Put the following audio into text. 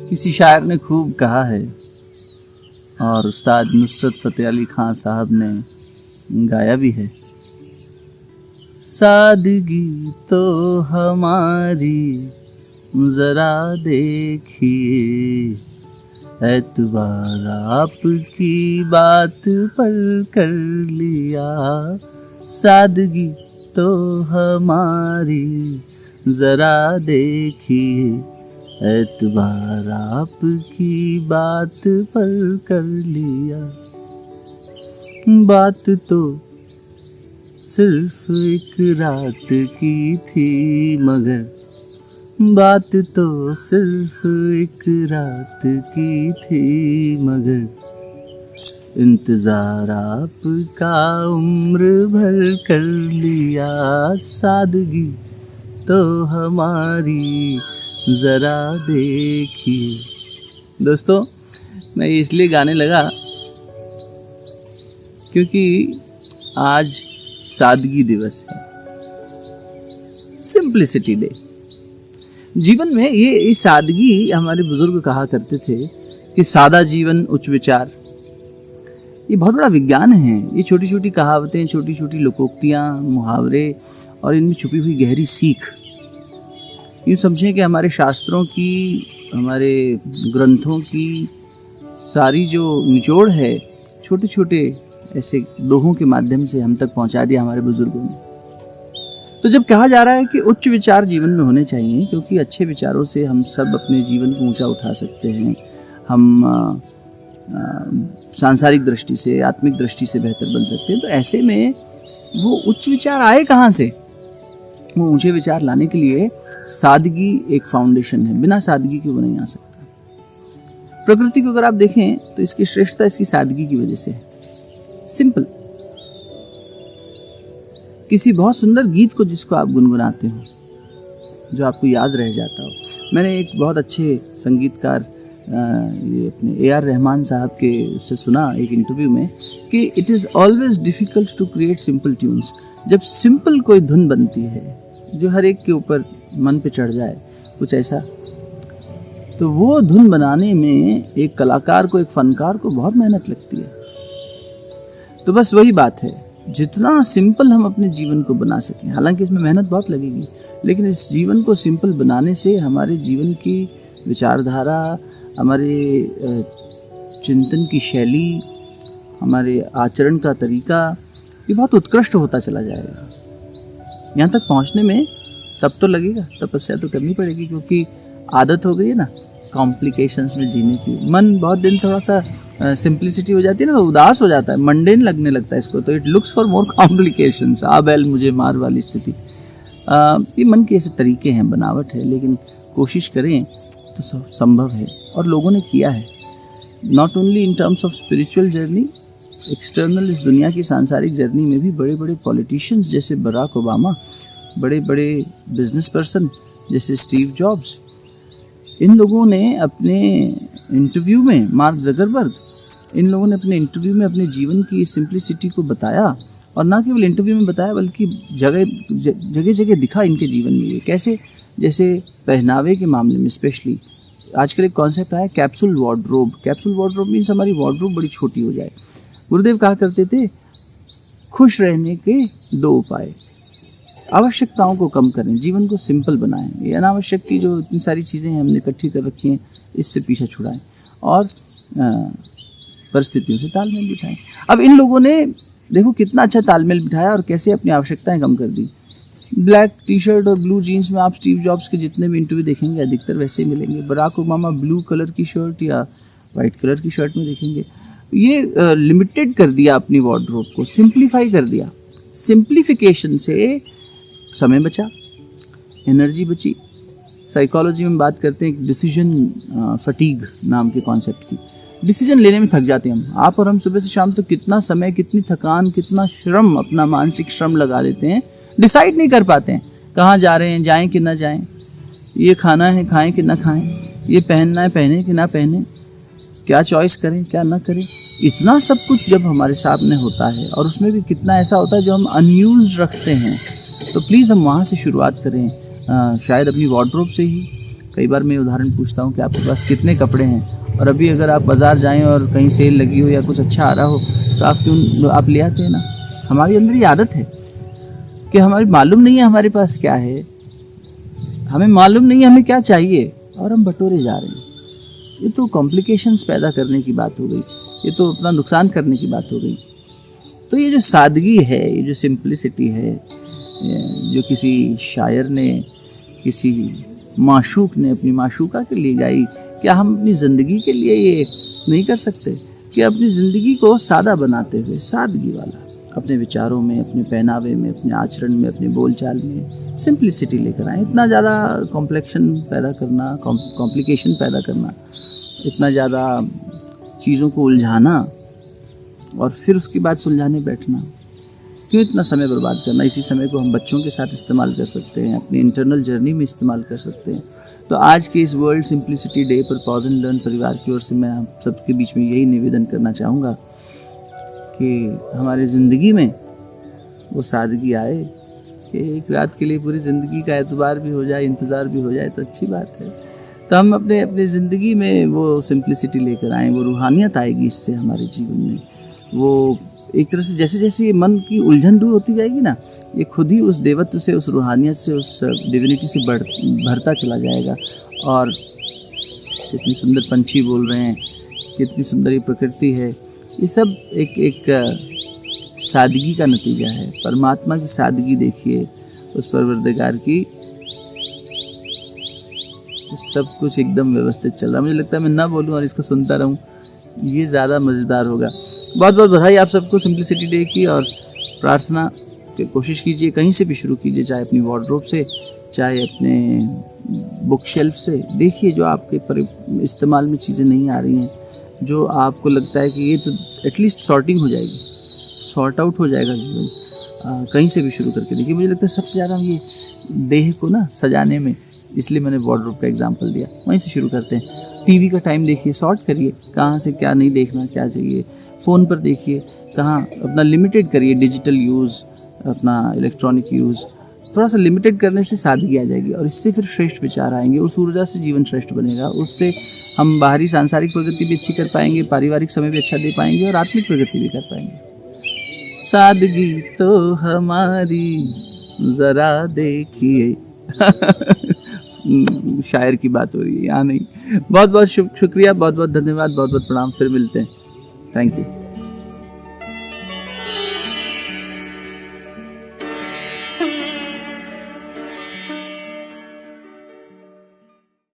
किसी शायर ने खूब कहा है और उस्ताद नुसरत फतेह अली खान साहब ने गाया भी है, सादगी तो हमारी जरा देखिए, एतबार आपकी बात पर कर लिया, सादगी तो हमारी जरा देखिए, एतबार आपकी बात पर कर लिया। बात तो सिर्फ एक रात की थी मगर, बात तो सिर्फ एक रात की थी मगर, इंतजार आपका उम्र भर कर लिया, सादगी तो हमारी जरा देखिए। दोस्तों, मैं इसलिए गाने लगा क्योंकि आज सादगी दिवस है, सिंप्लिसिटी डे। जीवन में ये सादगी, हमारे बुजुर्ग कहा करते थे कि सादा जीवन उच्च विचार। ये बहुत बड़ा विज्ञान है। ये छोटी छोटी कहावतें, छोटी छोटी लोकोक्तियाँ, मुहावरे और इनमें छुपी हुई गहरी सीख, यूँ समझें कि हमारे शास्त्रों की, हमारे ग्रंथों की सारी जो निचोड़ है, छोटे छोटे ऐसे दोहों के माध्यम से हम तक पहुंचा दिया हमारे बुजुर्गों ने। तो जब कहा जा रहा है कि उच्च विचार जीवन में होने चाहिए, क्योंकि अच्छे विचारों से हम सब अपने जीवन को ऊंचा उठा सकते हैं, हम सांसारिक दृष्टि से, आत्मिक दृष्टि से बेहतर बन सकते हैं। तो ऐसे में वो उच्च विचार आए कहाँ से? वो ऊंचे विचार लाने के लिए सादगी एक फाउंडेशन है। बिना सादगी के वो नहीं आ सकता। प्रकृति को अगर आप देखें तो इसकी श्रेष्ठता इसकी सादगी की वजह से है। सिंपल। किसी बहुत सुंदर गीत को जिसको आप गुनगुनाते हो, जो आपको याद रह जाता हो। मैंने एक बहुत अच्छे संगीतकार ये अपने A.R. रहमान साहब के उससे सुना एक इंटरव्यू में कि it is always difficult to create simple tunes. जब सिंपल कोई धुन बनती है जो हर एक के ऊपर मन पे चढ़ जाए, कुछ ऐसा, तो वो धुन बनाने में एक कलाकार को, एक फनकार को बहुत मेहनत लगती है। तो बस वही बात है, जितना सिंपल हम अपने जीवन को बना सकें, हालांकि इसमें मेहनत बहुत लगेगी, लेकिन इस जीवन को सिंपल बनाने से हमारे जीवन की विचारधारा, हमारे चिंतन की शैली, हमारे आचरण का तरीका, ये बहुत उत्कृष्ट होता चला जाएगा। यहाँ तक पहुँचने में तब तो लगेगा, तपस्या तो करनी पड़ेगी, क्योंकि आदत हो गई है ना कॉम्प्लिकेशंस में जीने की। मन बहुत दिन थोड़ा सा सिंप्लिसिटी हो जाती है ना, तो उदास हो जाता है, मंडेन लगने लगता है इसको, तो it looks for more complications. आ बैल मुझे मार वाली स्थिति। ये मन के ऐसे तरीके हैं, बनावट है, लेकिन कोशिश करें तो संभव है और लोगों ने किया है। Not only in terms of spiritual journey, external इस दुनिया की सांसारिक जर्नी में भी बड़े बड़े पॉलिटिशियंस जैसे बराक ओबामा, बड़े बड़े बिजनेस पर्सन जैसे स्टीव जॉब्स, इन लोगों ने अपने इंटरव्यू में, मार्क ज़करबर्ग, इन लोगों ने अपने इंटरव्यू में अपने जीवन की सिंप्लिसिटी को बताया, और ना केवल इंटरव्यू में बताया बल्कि जगह जगह दिखा इनके जीवन में। ये कैसे? जैसे पहनावे के मामले में स्पेशली आजकल एक कॉन्सेप्ट आया capsule wardrobe. Capsule wardrobe means हमारी वार्डरोब बड़ी छोटी हो जाए। गुरुदेव कहा करते थे, खुश रहने के 2 उपाय, आवश्यकताओं को कम करें, जीवन को सिंपल बनाएं, ये अनावश्यक की जो इतनी सारी चीज़ें हैं हमने इकट्ठी कर रखी हैं, इससे पीछा छुड़ाएं, और परिस्थितियों से तालमेल बिठाएं। अब इन लोगों ने देखो कितना अच्छा तालमेल बिठाया और कैसे अपनी आवश्यकताएं कम कर दी। ब्लैक टी शर्ट और ब्लू जीन्स में आप स्टीव जॉब्स के जितने भी इंटरव्यू देखेंगे अधिकतर वैसे ही मिलेंगे। बराक ओबामा ब्लू कलर की शर्ट या वाइट कलर की शर्ट में देखेंगे। ये लिमिटेड कर दिया अपनी वार्डरोब को, सिंप्लीफाई कर दिया। सिंप्लीफिकेशन से समय बचा, एनर्जी बची। साइकोलॉजी में बात करते हैं एक डिसीजन फटीग नाम के कॉन्सेप्ट की। डिसीजन लेने में थक जाते हैं हम, आप और हम सुबह से शाम तक कितना समय, कितनी थकान, कितना श्रम, अपना मानसिक श्रम लगा देते हैं, डिसाइड नहीं कर पाते हैं कहाँ जा रहे हैं, जाएं कि ना जाएं, ये खाना है खाएं कि ना खाएं, ये पहनना है पहने कि ना पहने, क्या चॉइस करें क्या ना करें। इतना सब कुछ जब हमारे सामने होता है, और उसमें भी कितना ऐसा होता है जो हम अनयूज्ड रखते हैं, तो प्लीज़ हम वहाँ से शुरुआत करें, शायद अपनी वार्डरोब से ही। कई बार मैं उदाहरण पूछता हूँ कि आपके पास कितने कपड़े हैं, और अभी अगर आप बाज़ार जाएं और कहीं सेल लगी हो या कुछ अच्छा आ रहा हो तो आप ले आते हैं ना। हमारी अंदर ये आदत है कि हमारी मालूम नहीं है हमारे पास क्या है, हमें मालूम नहीं है हमें क्या चाहिए, और हम बटोरे जा रहे हैं। ये तो कॉम्प्लिकेशंस पैदा करने की बात हो गई, ये तो अपना नुकसान करने की बात हो गई। तो ये जो सादगी है, ये जो सिंप्लिसिटी है, जो किसी शायर ने, किसी माशूक ने अपनी माशूका के लिए गाई, क्या हम अपनी ज़िंदगी के लिए ये नहीं कर सकते कि अपनी ज़िंदगी को सादा बनाते हुए, सादगी वाला, अपने विचारों में, अपने पहनावे में, अपने आचरण में, अपने बोलचाल में सिंप्लिसिटी लेकर आए। इतना ज़्यादा कॉम्प्लेक्शन पैदा करना, कॉम्प्लिकेशन पैदा करना, इतना ज़्यादा चीज़ों को उलझाना और फिर उसके बाद सुलझाने बैठना, क्यों इतना समय बर्बाद करना? इसी समय को हम बच्चों के साथ इस्तेमाल कर सकते हैं, अपनी इंटरनल जर्नी में इस्तेमाल कर सकते हैं। तो आज के इस वर्ल्ड सिंप्लिसिटी डे पर पॉज एंड लर्न परिवार की ओर से मैं आप सबके बीच में यही निवेदन करना चाहूँगा कि हमारी ज़िंदगी में वो सादगी आए कि एक रात के लिए पूरी ज़िंदगी का एतबार भी हो जाए, इंतज़ार भी हो जाए तो अच्छी बात है। तो हम अपने ज़िंदगी में वो सिंप्लिसिटी लेकर आएँ, वो रूहानियत आएगी इससे हमारे जीवन में। वो एक तरह से जैसे जैसे ये मन की उलझन दूर होती जाएगी ना, ये खुद ही उस देवत्व से, उस रूहानियत से, उस डिविनिटी से भरता चला जाएगा। और कितनी सुंदर पंछी बोल रहे हैं, कितनी सुंदर ये प्रकृति है, ये सब एक सादगी का नतीजा है। परमात्मा की सादगी देखिए, उस परवरदिगार की, सब कुछ एकदम व्यवस्थित चल रहा है। मुझे लगता है मैं ना बोलूं और इसको सुनता रहूं, ये ज़्यादा मज़ेदार होगा। बहुत बहुत बधाई आप सबको सिंप्लिसिटी डे की, और प्रार्थना की कोशिश कीजिए, कहीं से भी शुरू कीजिए, चाहे अपनी वार्डरोब से, चाहे अपने बुक शेल्फ से। देखिए जो आपके इस्तेमाल में चीज़ें नहीं आ रही हैं, जो आपको लगता है कि ये तो एटलीस्ट सॉर्टिंग हो जाएगी, सॉर्ट आउट हो जाएगा जीवन, कहीं से भी शुरू करके देखिए। मुझे लगता है सबसे ज़्यादा ये देह को ना सजाने में, इसलिए मैंने वार्डरोब का एग्जांपल दिया, वहीं से शुरू करते हैं। टीवी का टाइम देखिए, सॉर्ट करिए, कहाँ से क्या नहीं देखना, क्या चाहिए। फ़ोन पर देखिए, कहाँ अपना लिमिटेड करिए, डिजिटल यूज़, अपना इलेक्ट्रॉनिक यूज़ थोड़ा सा लिमिटेड करने से सादगी आ जाएगी, और इससे फिर श्रेष्ठ विचार आएंगे। उस ऊर्जा से जीवन श्रेष्ठ बनेगा, उससे हम बाहरी सांसारिक प्रगति भी अच्छी कर पाएंगे, पारिवारिक समय भी अच्छा दे पाएंगे, और आत्मिक प्रगति भी कर पाएंगे। सादगी तो हमारी ज़रा देखिए शायर की बात हो रही है यहाँ नहीं। बहुत बहुत शुक्रिया, बहुत बहुत धन्यवाद, बहुत बहुत प्रणाम। फिर मिलते हैं। Thank you.